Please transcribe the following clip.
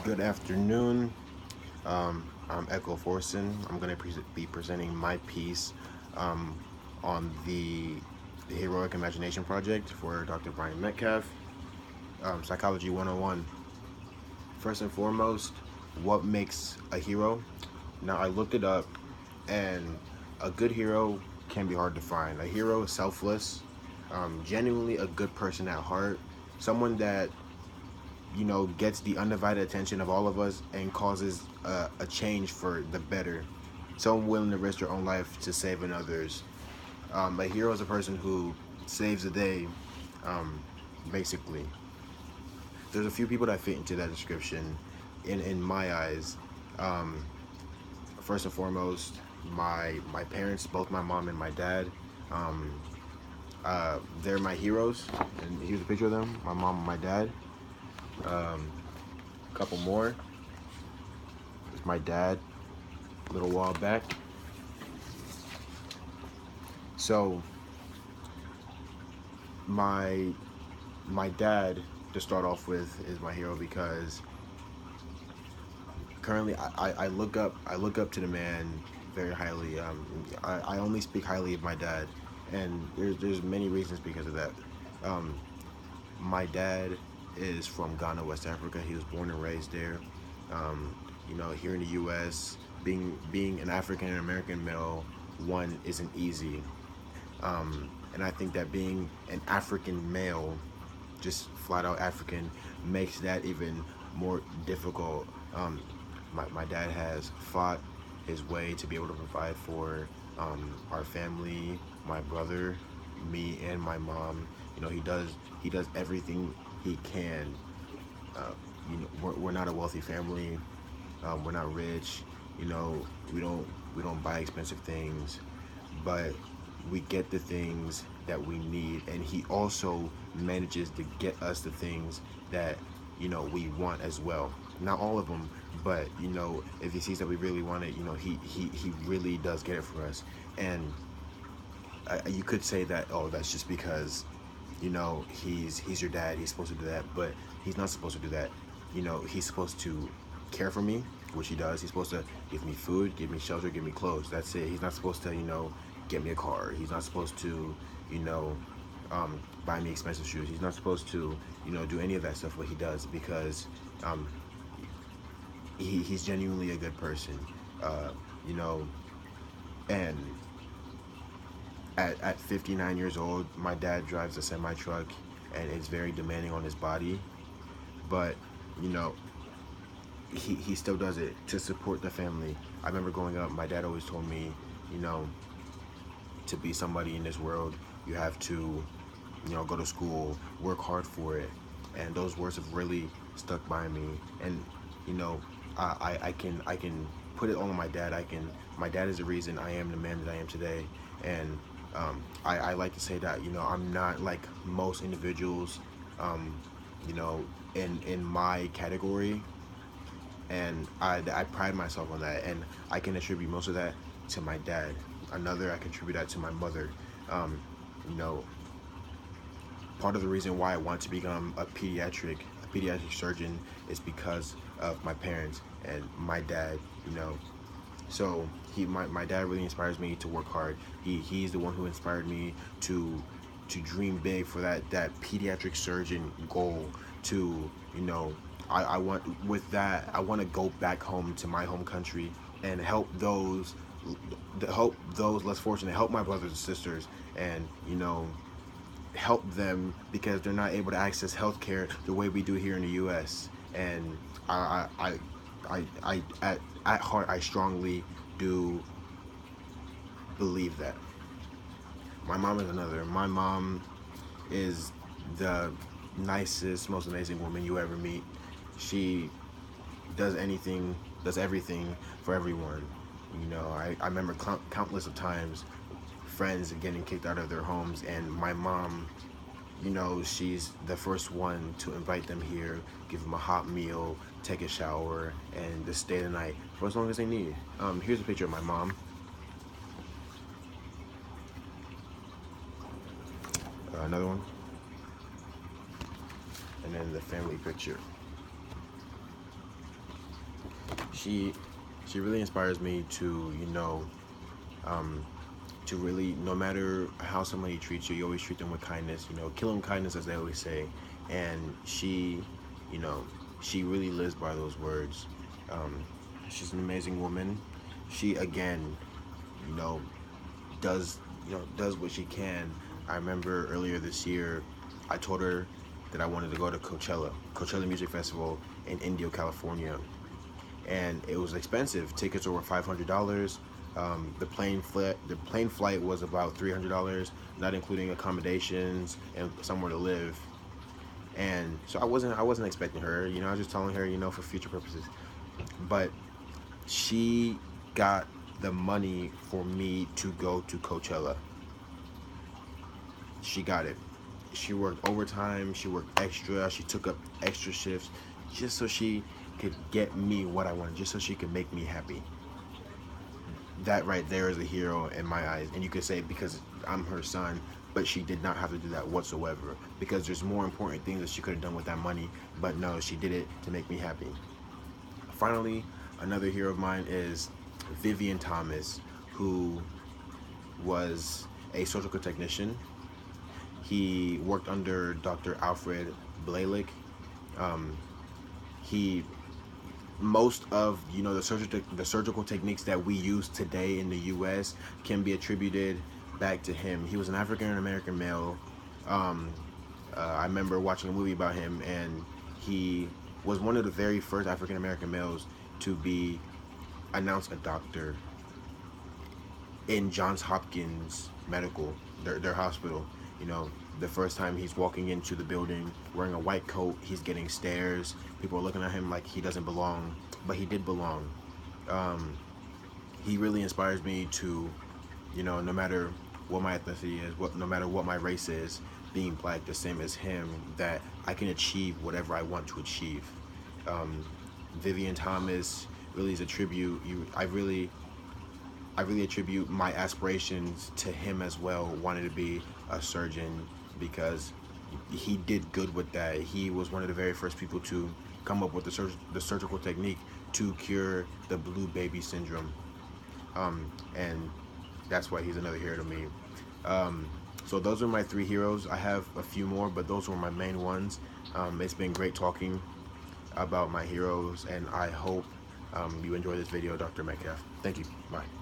Good afternoon. I'm Echo Forson. I'm going to be presenting my piece um, on the Heroic Imagination Project for Dr. Brian Metcalf, Psychology 101. First and foremost, what makes a hero? Now, I looked it up, and a good hero can be hard to find. A hero is selfless, genuinely a good person at heart, someone that gets the undivided attention of all of us and causes a change for the better. Someone willing to risk their own life to save another's. A hero is a person who saves the day, um, basically. There's a few people that fit into that description in my eyes. Um, First and foremost, my parents, both my mom and my dad. Um, they're my heroes, and here's a picture of them: my mom and my dad. A couple more. It's my dad, a little while back. So my my dad, to start off with, is my hero because currently I look up to the man very highly. I only speak highly of my dad, and there's many reasons because of that. Um, my dad is from Ghana, West Africa. He was born and raised there. Um, here in the U.S., being an African American male, one isn't easy. And I think that being an African male, just flat out African, makes that even more difficult. My dad has fought his way to be able to provide for our family, my brother, me, and my mom. He does everything he can. Uh, we're not a wealthy family. We're not rich. You know, we don't buy expensive things, but we get the things that we need, and he also manages to get us the things that we want as well. Not all of them, but if he sees that we really want it, he really does get it for us. And you could say that, oh, that's just because he's your dad, he's supposed to do that, but he's not supposed to do that. He's supposed to care for me, which he does. He's supposed to give me food, give me shelter, give me clothes. That's it. He's not supposed to get me a car. He's not supposed to you know buy me expensive shoes. He's not supposed to do any of that stuff, what he does, because um, he's genuinely a good person. uh, you know and at 59 years old, my dad drives a semi truck, and it's very demanding on his body. But you know, he still does it to support the family. I remember growing up, my dad always told me, you know, to be somebody in this world, you have to, go to school, work hard for it. And those words have really stuck by me. And you know, I can put it all on my dad. My dad is the reason I am the man that I am today. And I like to say that I'm not like most individuals, um, you know, in my category, and I pride myself on that, and I can attribute most of that to my dad. Another, I contribute that to my mother. Um, you know, Part of the reason why I want to become a pediatric surgeon is because of my parents and my dad. So my dad really inspires me to work hard. He's the one who inspired me to dream big for that pediatric surgeon goal. To I want, with that, I want to go back home to my home country and help those less fortunate, help my brothers and sisters, and help them because they're not able to access healthcare the way we do here in the U.S. And at heart, I strongly do believe that. My mom is another. My mom is the nicest, most amazing woman you ever meet. She does everything for everyone. I remember countless of times friends getting kicked out of their homes, and my mom, she's the first one to invite them here, give them a hot meal, take a shower, and just stay the night for as long as they need. Here's a picture of my mom. Another one, and then the family picture. she she really inspires me to, to really, no matter how somebody treats you, you always treat them with kindness. Kill them kindness, as they always say. And you know, she really lives by those words. Um, she's an amazing woman. She again, you know, does what she can. I remember earlier this year, I told her that I wanted to go to Coachella Music Festival in Indio, California, and it was expensive. Tickets were $500. The plane flight was about $300, not including accommodations and somewhere to live. And so I wasn't expecting her. I was just telling her, for future purposes. But she got the money for me to go to Coachella. She got it. She worked overtime. She worked extra. She took up extra shifts just so she could get me what I wanted, just so she could make me happy. That right there is a hero in my eyes. And you could say because I'm her son, but she did not have to do that whatsoever, because there's more important things that she could have done with that money. But no, she did it to make me happy. Finally, another hero of mine is Vivian Thomas, who was a surgical technician. He worked under Dr. Alfred Blalock. Um, he Most of the surgical techniques that we use today in the U.S. can be attributed back to him. He was an African American male. Um, I remember watching a movie about him, and he was one of the very first African American males to be announced a doctor in Johns Hopkins Medical, their hospital. You know, the first time he's walking into the building wearing a white coat, he's getting stares. People are looking at him like he doesn't belong, but he did belong. Um, he really inspires me to, no matter what my ethnicity is, no matter what my race is, being black, the same as him, that I can achieve whatever I want to achieve. Um, Vivian Thomas really is a tribute. I really attribute my aspirations to him as well, wanting to be a surgeon, because he did good with that. He was one of the very first people to come up with the surgical technique to cure the blue baby syndrome. And that's why he's another hero to me. Um, so those are my three heroes. I have a few more, but those were my main ones. It's been great talking about my heroes, and I hope you enjoy this video, Dr. Metcalf. Thank you. Bye.